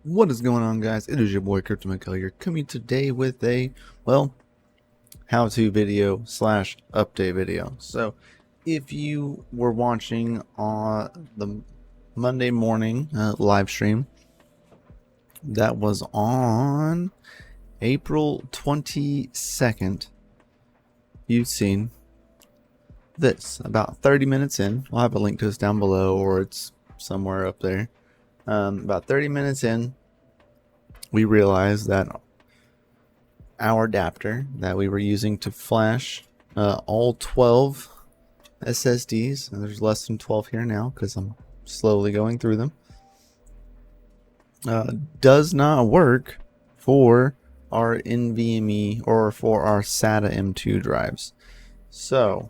What is going on, guys? It is your boy CryptoMykel here, coming today with a, well, how-to video slash update video. So if you were watching on the Monday morning live stream, that was on April 22nd, you've seen this about 30 minutes in. I'll have a link to this down below, or it's somewhere up there. About 30 minutes in, we realized that our adapter that we were using to flash all 12 SSDs, and there's less than 12 here now because I'm slowly going through them, does not work for our NVMe or for our SATA M2 drives. So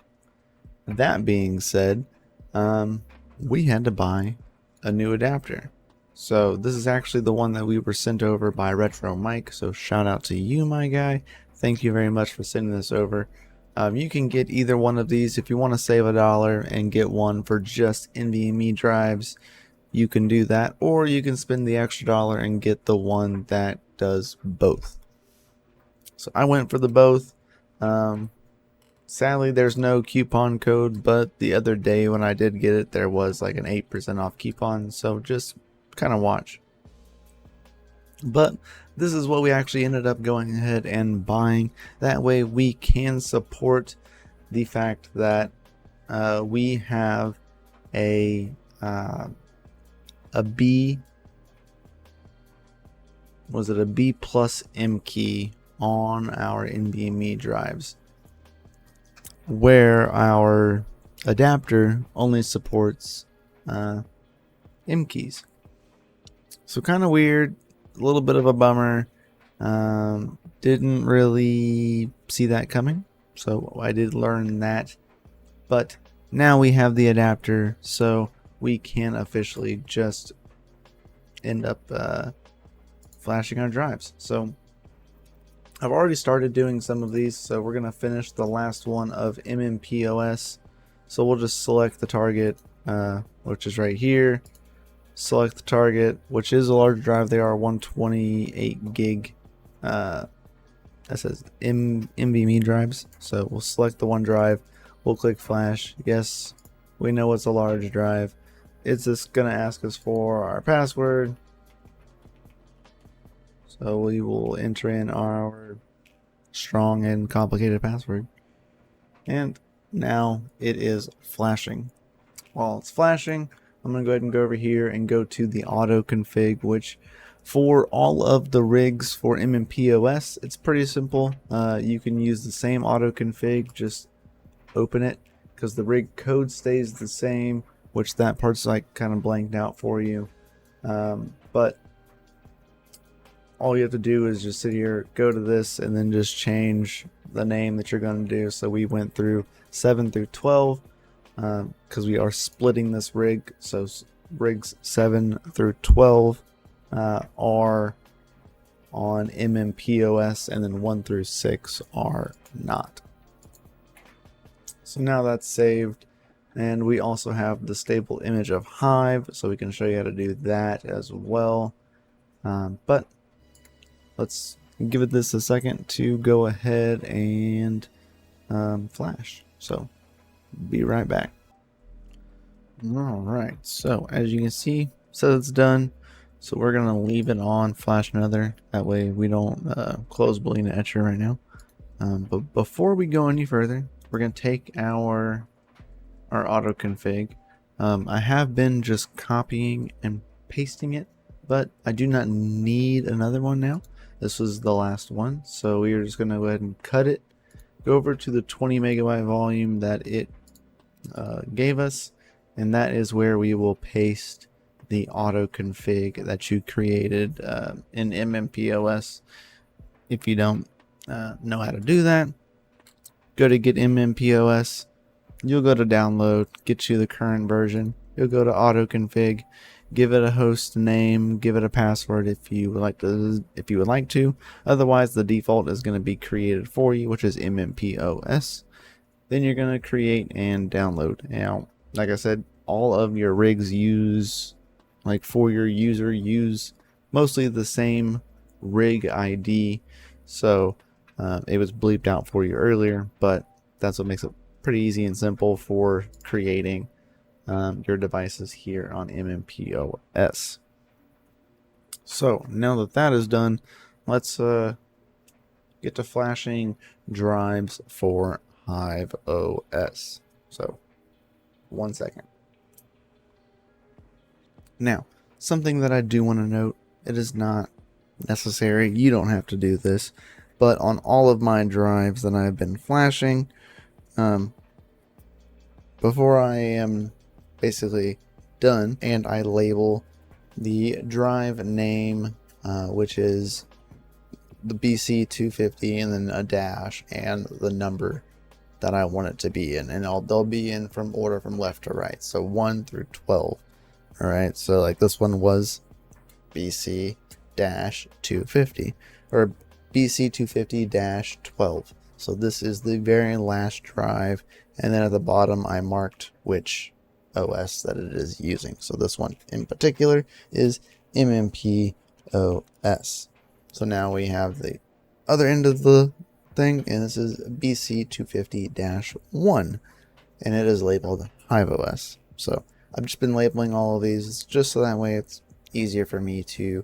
that being said, we had to buy a new adapter. So this is actually the one that we were sent over by Retro Mike. So shout out to you, my guy. Thank you very much for sending this over. You can get either one of these if you want to save $1 and get one for just NVMe drives. You can do that, or you can spend the extra $1 and get the one that does both. So I went for the both. Sadly, there's no coupon code, but the other day when I did get it, there was like an 8% off coupon. So just kind of watch. But this is what we actually ended up going ahead and buying. That way we can support the fact that we have a B, was it a B plus M key on our NVMe drives, where our adapter only supports M keys. So kind of weird, a little bit of a bummer. Didn't really see that coming, so I did learn that. But now we have the adapter, so we can officially just end up flashing our drives. So I've already started doing some of these, so we're gonna finish the last one of MMPOS. So we'll just select the target, which is right here. Select the target, which is a large drive. They are 128 gig. That says NVMe drives. So we'll select the one drive. We'll click flash. Yes, we know it's a large drive. It's just gonna ask us for our password. So we will enter in our strong and complicated password. And now it is flashing. While it's flashing, I'm going to go ahead and go over here and go to the auto config, which for all of the rigs for MMPOS, it's pretty simple. You can use the same auto config, just open it because the rig code stays the same, which that part's like kind of blanked out for you. But all you have to do is just sit here, go to this, and then just change the name that you're going to do. So we went through 7 through 12. Because we are splitting this rig, so rigs 7 through 12 are on MMPOS, and then 1 through 6 are not. So now that's saved, and we also have the stable image of Hive, so we can show you how to do that as well. But let's give it this a second to go ahead and flash. So be right back. Alright, so as you can see, says it's done. So we're going to leave it on, flash another. That way we don't close Boolean etcher right now. But before we go any further, we're going to take our auto config. I have been just copying and pasting it, but I do not need another one now. This was the last one, so we are just going to go ahead and cut it. Go over to the 20 megabyte volume that it gave us, and that is where we will paste the auto config that you created in MMPOS. If you don't know how to do that, go to get MMPOS. You'll go to download, get you the current version. You'll go to auto config, give it a host name, give it a password if you would like to. Otherwise, the default is going to be created for you, which is MMPOS. Then you're going to create and download. Now, like I said, all of your rigs use, like for your user, use mostly the same rig ID, so it was bleeped out for you earlier, but that's what makes it pretty easy and simple for creating your devices here on MMPOS. So now that that is done, let's get to flashing drives for HiveOS. So 1 second. Now, something that I do want to note, it is not necessary, you don't have to do this, but on all of my drives that I've been flashing, before I am basically done and I label the drive name, which is the Bc250 and then a dash and the number that I want it to be in, and they'll be in from order from left to right, so 1 through 12. All right, so like this one was Bc-250 or Bc250-12. So this is the very last drive, and then at the bottom I marked which OS that it is using. So this one in particular is MMPOS. So now we have the other end of the thing, and this is Bc250-1, and it is labeled HiveOS. So I've just been labeling all of these just so that way it's easier for me to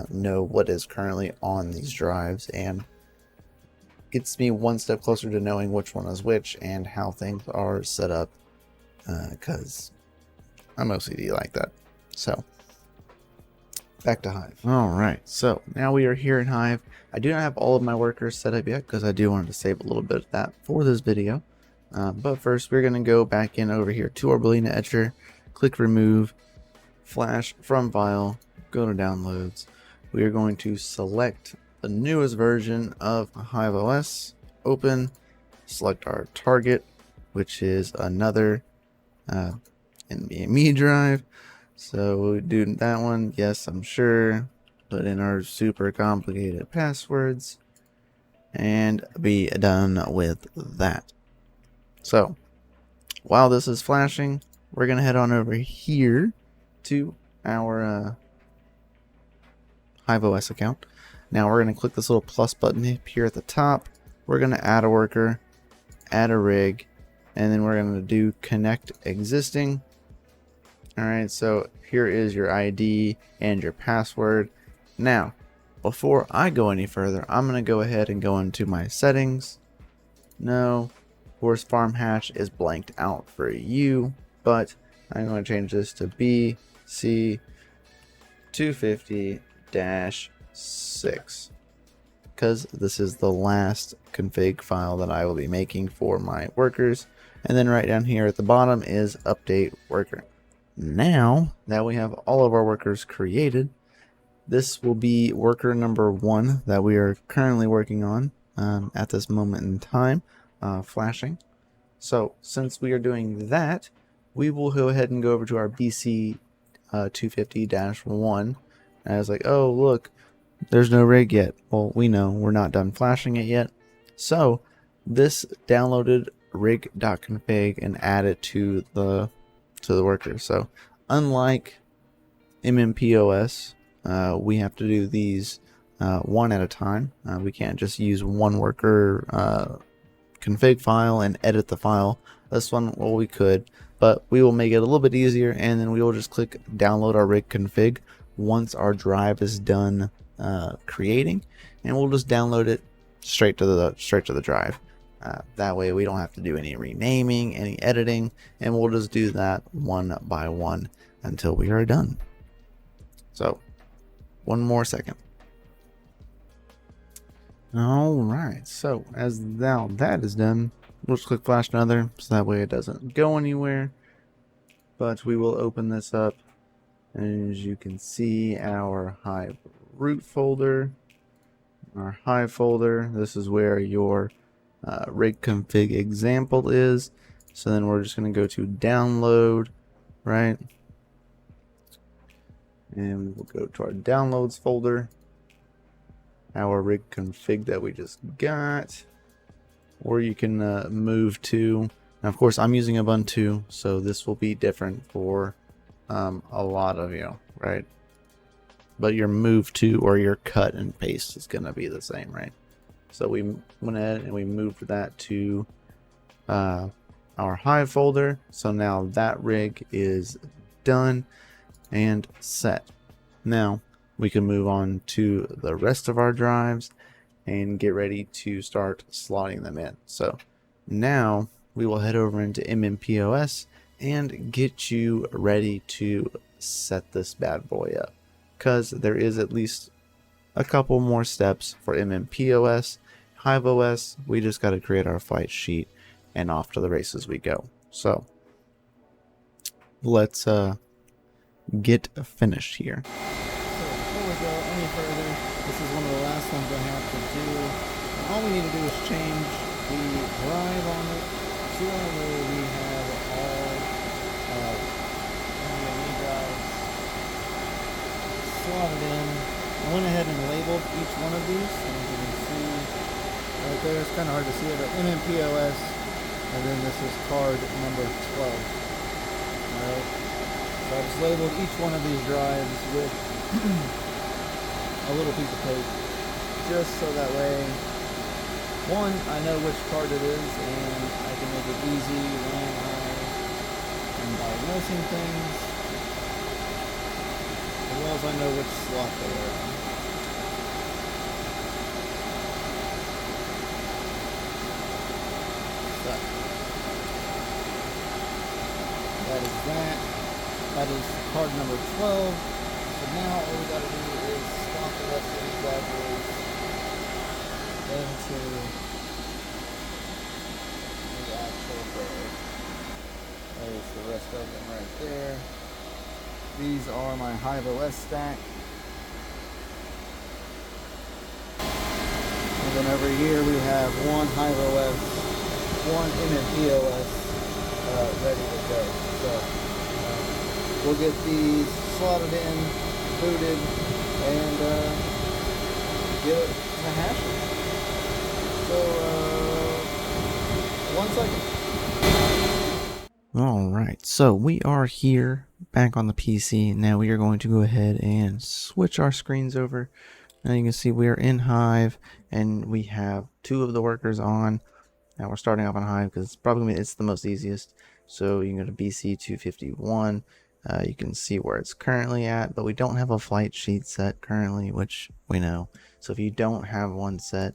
know what is currently on these drives, and gets me one step closer to knowing which one is which and how things are set up, because I'm OCD like that. So back to Hive. All right, so now we are here in Hive. I do not have all of my workers set up yet because I do want to save a little bit of that for this video. But first, we're going to go back in over here to our Boolean etcher, click remove, flash from file, go to downloads. We are going to select the newest version of HiveOS, open, select our target, which is another NVMe drive. So we'll do that one. Yes, I'm sure. Put in our super complicated passwords and be done with that. So while this is flashing, we're going to head on over here to our HiveOS account. Now we're going to click this little plus button up here at the top. We're going to add a worker, add a rig, and then we're going to do connect existing. Alright, so here is your ID and your password. Now, before I go any further, I'm going to go ahead and go into my settings. No, horse farm hash is blanked out for you, but I'm going to change this to Bc250-6 because this is the last config file that I will be making for my workers. And then right down here at the bottom is update worker. Now that we have all of our workers created, this will be worker number 1 that we are currently working on at this moment in time, flashing. So since we are doing that, we will go ahead and go over to our Bc250-1. And I was like, oh look, there's no rig yet. Well, we know we're not done flashing it yet. So this downloaded rig.config and add it to the worker. So unlike MMPOS, we have to do these one at a time. We can't just use one worker config file and edit the file. This one, well, we could, but we will make it a little bit easier, and then we will just click download our rig config once our drive is done creating, and we'll just download it straight to the drive. That way we don't have to do any renaming, any editing, and we'll just do that one by one until we are done. So 1 more second. Alright, so as now that is done, we'll just click flash another, so that way it doesn't go anywhere. But we will open this up, and as you can see, our Hive root folder, our Hive folder, this is where your rig config example is. So then we're just going to go to download, right? And we will go to our downloads folder, our rig config that we just got, or you can move to, now of course I'm using Ubuntu, so this will be different for a lot of you, right? but your move to or your cut and paste is going to be the same, right? So we went ahead and we moved that to our Hive folder. So now that rig is done and set. Now we can move on to the rest of our drives and get ready to start slotting them in. So now we will head over into MMPOS and get you ready to set this bad boy up, because there is at least a couple more steps for MMPOS. HiveOS, we just got to create our flight sheet and off to the races we go. So let's get finished here. So before we go any further, this is one of the last ones I have to do. And all we need to do is change the drive on it to where we have all NVMe drives slotted in. I went ahead and labeled each one of these, and as you can see right there, it's kind of hard to see it, but MMPOS, and then this is card number 12. Alright, so I just labeled each one of these drives with a little piece of tape, just so that way, one, I know which card it is, and I can make it easy when I am diagnosing things, as well as I know which slot they are in. So, that is that. That is card number 12. So now all we gotta do is slot the rest of these bad boys into the actual bag. There's the rest of them right there. These are my HiveOS stack. And then over here we have one HiveOS, one MMPOS ready to go. So we'll get these slotted in, booted, and get it to hashing. So 1 second. Alright, so we are here back on the PC. Now we are going to go ahead and switch our screens over. Now you can see we are in Hive and we have 2 of the workers on. Now we're starting off on Hive because it's the most easiest. So you can go to Bc251. You can see where it's currently at, but we don't have a flight sheet set currently, which we know. So if you don't have one set,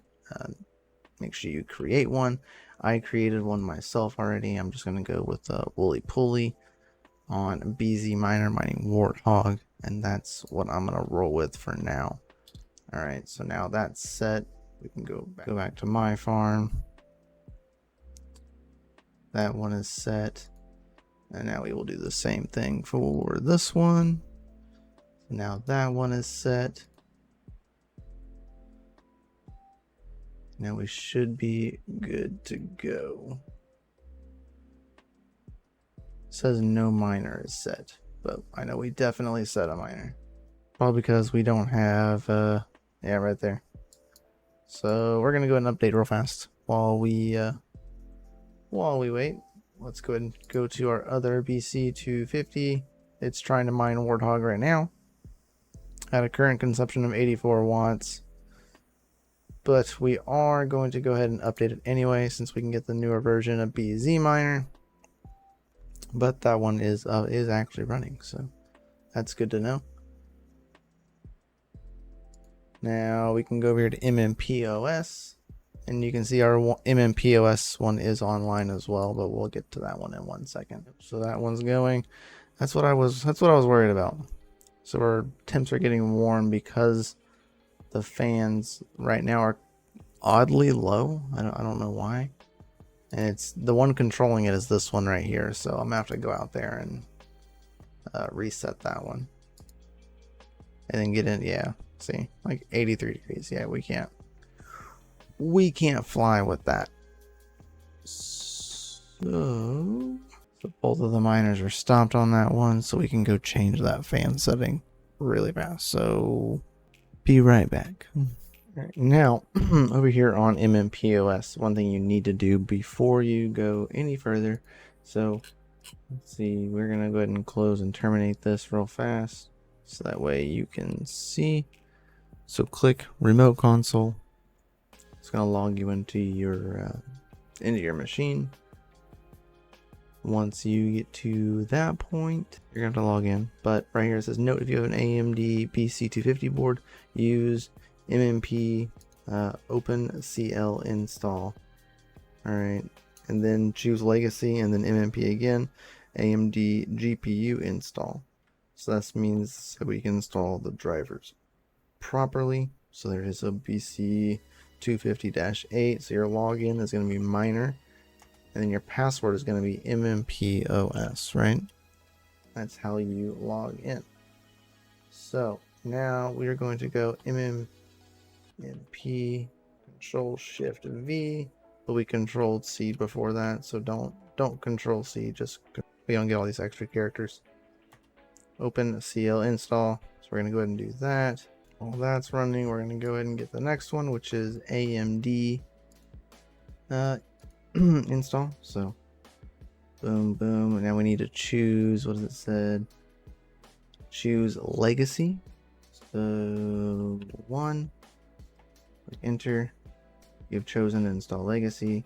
make sure you create one. I created one myself already. I'm just going to go with Wooly Pulley on DCAminer mining Warthog, and that's what I'm going to roll with for now. Alright, so now that's set. We can go back to my farm. That one is set. And now we will do the same thing for this one. Now that one is set. Now we should be good to go. It says no miner is set, but I know we definitely set a miner. Probably because we don't have, yeah, right there. So we're gonna go ahead and update real fast while we wait. Let's go ahead and go to our other Bc250. It's trying to mine Warthog right now at a current consumption of 84 watts. But we are going to go ahead and update it anyway, since we can get the newer version of DCAminer. But that one is actually running, so that's good to know. Now we can go over here to MMPOS. And you can see our MMPOS one is online as well, but we'll get to that one in 1 second. So that one's going. That's what I was worried about. So our temps are getting warm because the fans right now are oddly low. I don't know why. And it's the one controlling it is this one right here. So I'm gonna have to go out there and reset that one. And then get in, yeah. See, like 83 degrees. Yeah, we can't fly with that. So both of the miners are stopped on that one, so we can go change that fan setting really fast. So be right back. Right, now over here on MMPOS, one thing you need to do before you go any further. So let's see, we're gonna go ahead and close and terminate this real fast. so that way you can see. So click remote console. It's gonna log you into your machine. Once you get to that point, you're gonna have to log in. But right here it says, note if you have an AMD Bc250 board, use MMP OpenCL install. All right, and then choose legacy, and then MMP again, AMD GPU install. So that means that we can install the drivers properly. So there is a Bc250-8. So your login is going to be miner, and then your password is going to be MMPOS, right? That's how you log in. So now we are going to go MMP Control Shift V, but we controlled C before that, so don't control C, just we don't get all these extra characters. Open CL install. So we're going to go ahead and do that. While that's running, we're going to go ahead and get the next one, which is AMD install. So boom, boom. And now we need to choose, what does it said? Choose legacy. So 1, click enter. You've chosen to install legacy.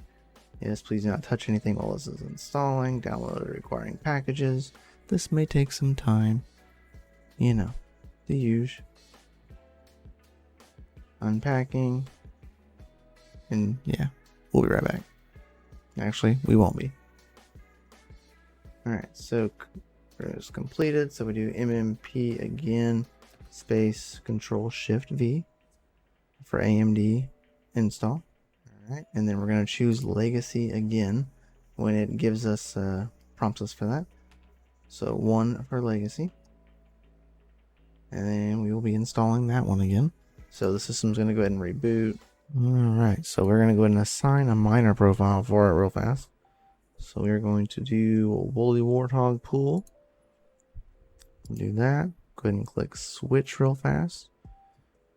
Yes, please do not touch anything while this is installing. Download the requiring packages. This may take some time. You know, the usual. Unpacking. And yeah, we'll be right back. Actually, we won't be. Alright, so it's completed. So we do MMP again, space Control Shift V for AMD install. Alright, and then we're going to choose legacy again when it gives us, prompts us for that. So 1 for legacy. And then we will be installing that one again. So the system's going to go ahead and reboot. Alright, so we're going to go ahead and assign a miner profile for it real fast. So we're going to do a Woolly Warthog pool. Do that. Go ahead and click switch real fast,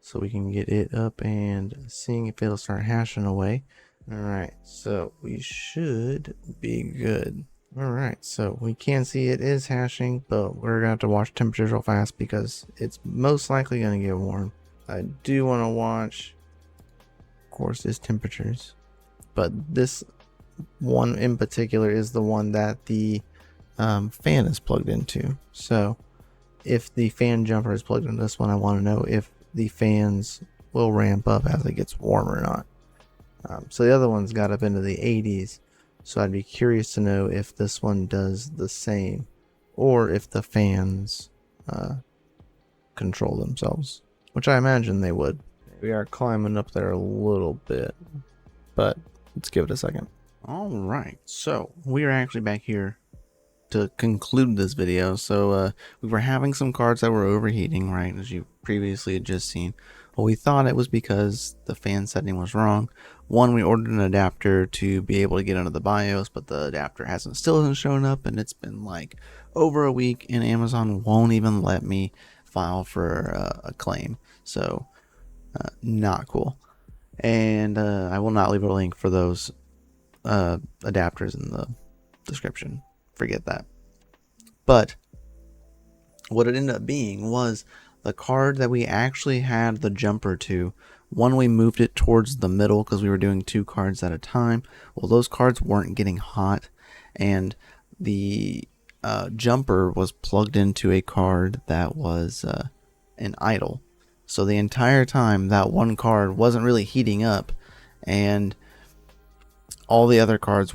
so we can get it up and seeing if it'll start hashing away. Alright, so we should be good. Alright, so we can see it is hashing, but we're gonna have to watch temperatures real fast because it's most likely gonna get warm. I do want to watch, of course, is temperatures, but this one in particular is the one that the fan is plugged into. So if the fan jumper is plugged into this one, I want to know if the fans will ramp up as it gets warmer or not. So the other one's got up into the 80s, so I'd be curious to know if this one does the same, or if the fans control themselves, which I imagine they would. We are climbing up there a little bit, but let's give it a second. All right, so we are actually back here to conclude this video. So we were having some cards that were overheating, right, as you previously had just seen. Well, we thought it was because the fan setting was wrong. One, we ordered an adapter to be able to get into the BIOS, but the adapter still hasn't shown up, and it's been like over a week, and Amazon won't even let me file for a claim. So not cool. And I will not leave a link for those adapters in the description. Forget that. But what it ended up being was the card that we actually had the jumper to. One, we moved it towards the middle because we were doing 2 cards at a time. Well, those cards weren't getting hot, and the jumper was plugged into a card that was an idle. So the entire time that one card wasn't really heating up, and all the other cards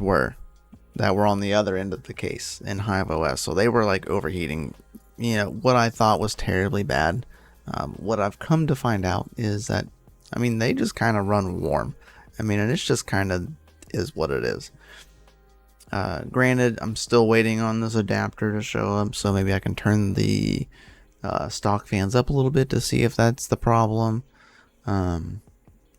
that were on the other end of the case in HiveOS. So they were like overheating, you know, what I thought was terribly bad. What I've come to find out is that, I mean, they just kind of run warm. I mean, and it's just kind of is what it is. Granted, I'm still waiting on this adapter to show up, so maybe I can turn the stock fans up a little bit to see if that's the problem. I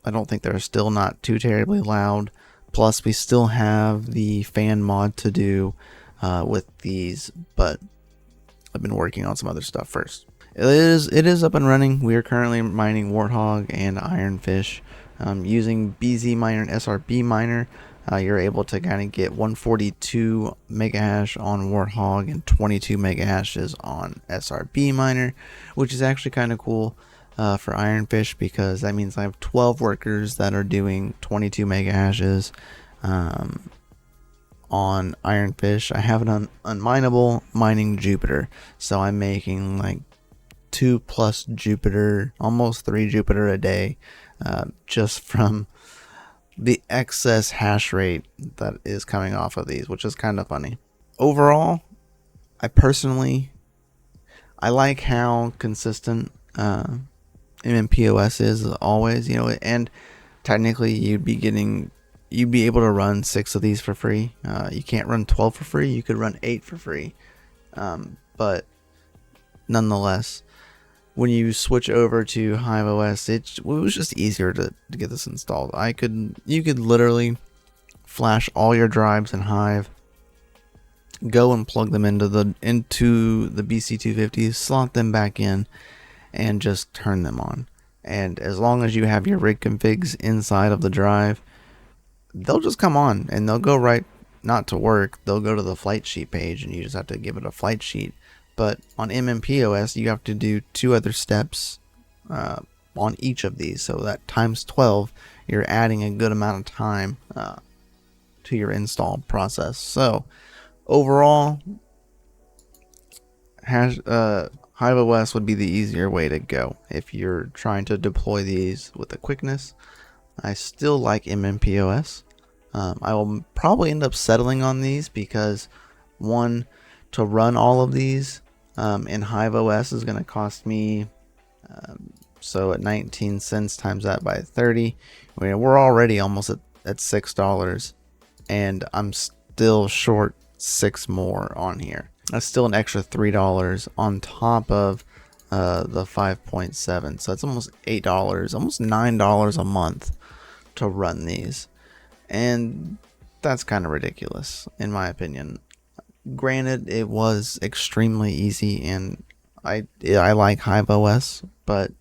don't think they're still not too terribly loud. Plus, we still have the fan mod to do with these, but I've been working on some other stuff first. It is up and running. We are currently mining Warthog and Ironfish using DCAminer and SRB miner. you're able to kind of get 142 mega hash on Warthog and 22 mega hashes on SRBminer, which is actually kind of cool for Ironfish, because that means I have 12 workers that are doing 22 mega hashes on Ironfish. I have an unminable mining Jupiter, so I'm making like 2+ Jupiter, almost 3 Jupiter a day, just from the excess hash rate that is coming off of these, which is kind of funny. Overall, I like how consistent MMPOS is always, you know, and technically you'd be able to run 6 of these for free. You can't run 12 for free. You could run 8 for free, but nonetheless, when you switch over to HiveOS, it was just easier to get this installed. You could literally flash all your drives in Hive, go and plug them into the Bc250, slot them back in, and just turn them on. And as long as you have your rig configs inside of the drive, they'll just come on, and they'll go right, not to work, they'll go to the flight sheet page, and you just have to give it a flight sheet. But on MMPOS, you have to do 2 other steps on each of these. So that times 12, you're adding a good amount of time to your install process. So overall, HiveOS would be the easier way to go if you're trying to deploy these with a quickness. I still like MMPOS. I will probably end up settling on these because, one, to run all of these in HiveOS is going to cost me, so at 19 cents times that by 30, we're already almost at $6, and I'm still short 6 more on here. That's still an extra $3 on top of the 5.7, so it's almost $8, almost $9 a month to run these, and that's kind of ridiculous in my opinion. Granted, it was extremely easy, and I like HiveOS, but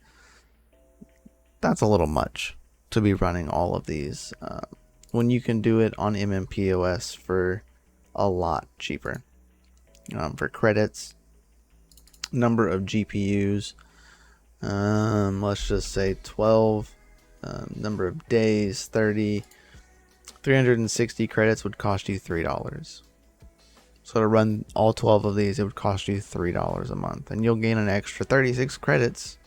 that's a little much to be running all of these when you can do it on MMPOS for a lot cheaper. For credits, number of GPUs, let's just say 12, number of days, 30, 360 credits would cost you $3. So to run all 12 of these, it would cost you $3 a month, and you'll gain an extra 36 credits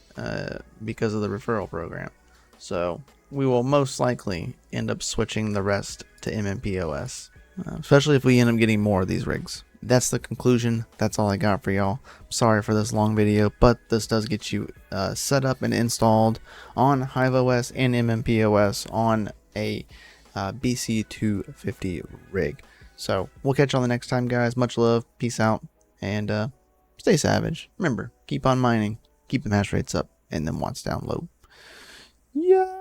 because of the referral program. So we will most likely end up switching the rest to MMPOS, especially if we end up getting more of these rigs. That's the conclusion. That's all I got for y'all. Sorry for this long video, but this does get you set up and installed on HiveOS and MMPOS on a Bc250 rig. So we'll catch you on the next time, guys. Much love, peace out, and stay savage. Remember, keep on mining, keep the hash rates up, and then watts down low. Yeah.